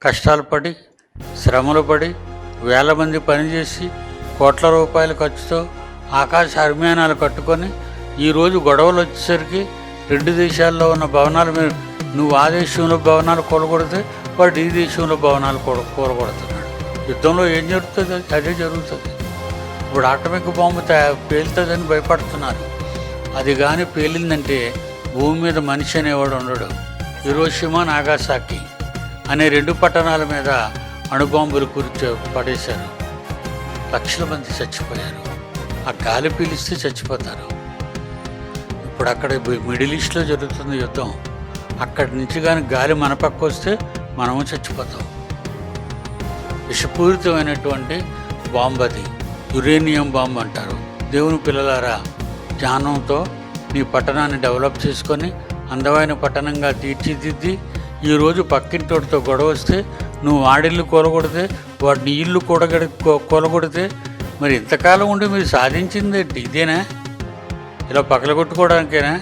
కష్టాలు పడి శ్రమలు పడి వేల మంది పనిచేసి కోట్ల రూపాయల ఖర్చుతో ఆకాశ అభిమానాలు కట్టుకొని ఈరోజు గొడవలు వచ్చేసరికి రెండు దేశాల్లో ఉన్న భవనాలు మీరు నువ్వు ఆ దేశంలో భవనాలు కూలగొడితే వాడు ఈ దేశంలో భవనాలు కూలగొడుతున్నాడు. యుద్ధంలో ఏం జరుగుతుంది? అదే జరుగుతుంది. ఇప్పుడు ఆటమిక్ బాంబు పేలుతుందని భయపడుతున్నారు. అది కానీ పేలిందంటే భూమి మీద మనిషి అనేవాడు ఉండడు. హిరోషిమా నాగాసాకి అనే రెండు పట్టణాల మీద అణుబాంబులు పడేశారు. లక్షల మంది చచ్చిపోయారు. ఆ గాలి పీలిస్తే చచ్చిపోతారు. ఇప్పుడు అక్కడ మిడిల్ ఈస్ట్లో జరుగుతుంది యుద్ధం. అక్కడి నుంచి కానీ గాలి మన పక్క వస్తే మనము చచ్చిపోతాం. విషపూరితమైనటువంటి బాంబు అది. యురేనియం బాంబు అంటారు. దేవుని పిల్లలారా, జ్ఞానంతో నీ పట్టణాన్ని డెవలప్ చేసుకొని అందమైన పట్టణంగా తీర్చిదిద్ది ఈరోజు పక్కింటోడితో గొడవ వస్తే నువ్వు వాడిల్లు కూలగొడితే వాడు నీ ఇల్లు కూలగొడితే మరి ఇంతకాలం ఉండి మీరు సాధించింది ఇదేనా? ఇలా పగలగొట్టుకోవడానికేనా?